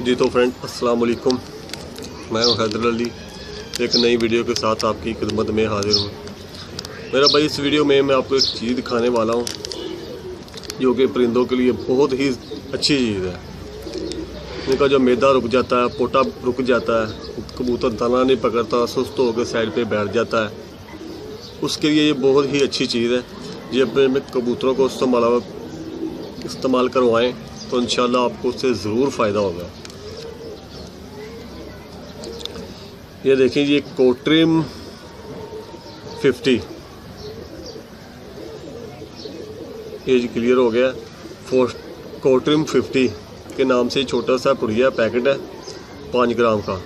जी तो फ्रेंड अस्सलाम वालेकुम, मैं हूं हैदर अली। एक नई वीडियो के साथ आपकी खिदमत में हाजिर हूं। मेरा भाई, इस वीडियो में मैं आपको एक चीज़ दिखाने वाला हूं जो कि परिंदों के लिए बहुत ही अच्छी चीज़ है। इनका जो मैदा रुक जाता है, पोटा रुक जाता है, कबूतर दाना नहीं पकड़ता, सुस्त होकर साइड पे बैठ जाता है, उसके लिए ये बहुत ही अच्छी चीज़ है। ये अपने कबूतरों को इस्तेमाल करवाएं तो इंशाल्लाह आपको उससे ज़रूर फ़ायदा होगा। ये देखिए, ये कोट्रिम 50 ये क्लियर हो गया। कोट्रिम 50 के नाम से छोटा सा पुड़िया पैकेट है 5 ग्राम का,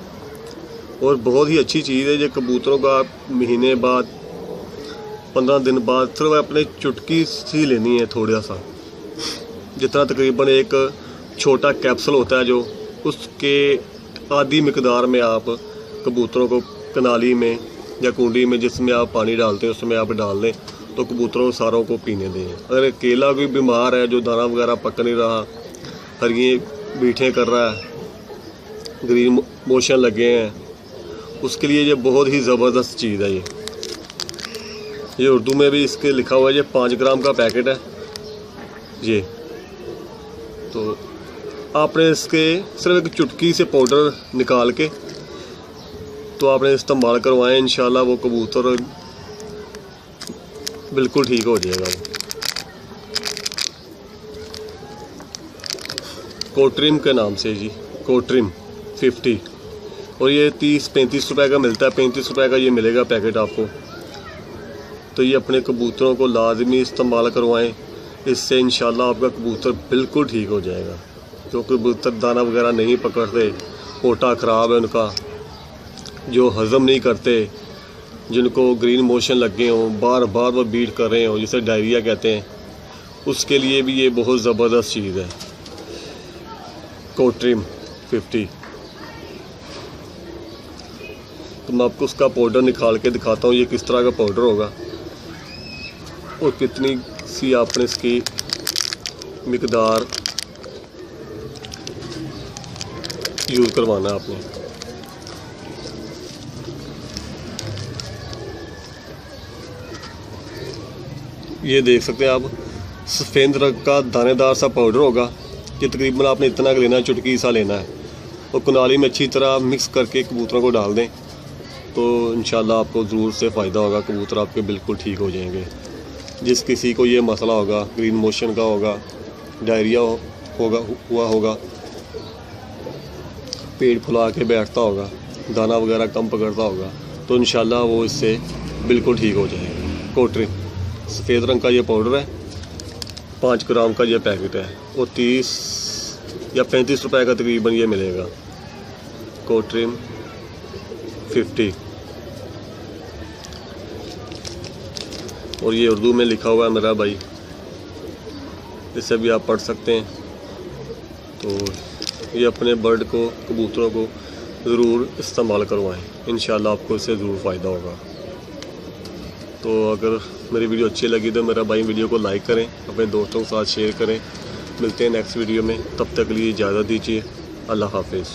और बहुत ही अच्छी चीज़ है। ये कबूतरों का महीने बाद 15 दिन बाद सिर्फ अपने चुटकी सी लेनी है, थोड़ा सा जितना तकरीबन एक छोटा कैप्सूल होता है, जो उसके आधी मिकदार में आप कबूतरों को कनाली में या कुंडी में जिसमें आप पानी डालते हैं उसमें आप डाल दें तो कबूतरों सारों को पीने दें। अगर अकेला कोई बीमार है जो दाना वगैरह पक नहीं रहा, हरिए बीठें कर रहा है, ग्रीन मोशन लगे हैं, उसके लिए ये बहुत ही ज़बरदस्त चीज़ है। ये उर्दू में भी इसके लिखा हुआ है। ये 5 ग्राम का पैकेट है ये। तो आपने इसके सिर्फ एक चुटकी से पाउडर निकाल के तो आपने इस्तेमाल करवाएं, इंशाल्लाह वो कबूतर बिल्कुल ठीक हो जाएगा। कोट्रिम के नाम से जी, कोट्रिम 50, और ये 30-35 रुपए का मिलता है। 35 रुपए का ये मिलेगा पैकेट आपको। तो ये अपने कबूतरों को लाजमी इस्तेमाल करवाएं, इससे इंशाल्लाह आपका कबूतर बिल्कुल ठीक हो जाएगा। जो कबूतर दाना वगैरह नहीं पकड़ते, पोटा ख़राब है उनका, जो हज़म नहीं करते, जिनको ग्रीन मोशन लगे हों, बार बार वो बीट कर रहे हों, जिसे डायरिया कहते हैं, उसके लिए भी ये बहुत ज़बरदस्त चीज़ है कोट्रिम 50। तो मैं आपको उसका पाउडर निकाल के दिखाता हूँ ये किस तरह का पाउडर होगा और कितनी सी आपने इसकी मिकदार यूज़ करवाना है आपने। ये देख सकते हैं आप, सफ़ेद रंग का दानेदार सा पाउडर होगा। ये तकरीबन आपने इतना लेना है, चुटकी सा लेना है, और कुनाली में अच्छी तरह मिक्स करके कबूतरों को डाल दें तो इंशाल्लाह आपको ज़रूर से फ़ायदा होगा। कबूतर आपके बिल्कुल ठीक हो जाएंगे। जिस किसी को ये मसला होगा, ग्रीन मोशन का होगा, डायरिया हुआ होगा, पेट फुला के बैठता होगा, दाना वगैरह कम पकड़ता होगा, तो इंशाल्लाह वो इससे बिल्कुल ठीक हो जाएगा। कोट्रिम सफ़ेद रंग का ये पाउडर है, 5 ग्राम का ये पैकेट है, और 30 या 35 रुपए का तकरीबन ये मिलेगा। कोट्रिम 50, और ये उर्दू में लिखा हुआ है मेरा भाई, इससे भी आप पढ़ सकते हैं। तो ये अपने बर्ड को, कबूतरों को ज़रूर इस्तेमाल करवाएं, इंशाल्लाह आपको इससे ज़रूर फ़ायदा होगा। तो अगर मेरी वीडियो अच्छी लगी तो मेरा भाई वीडियो को लाइक करें, अपने दोस्तों के साथ शेयर करें। मिलते हैं नेक्स्ट वीडियो में, तब तक के लिए इजाज़त दीजिए। अल्लाह हाफिज़।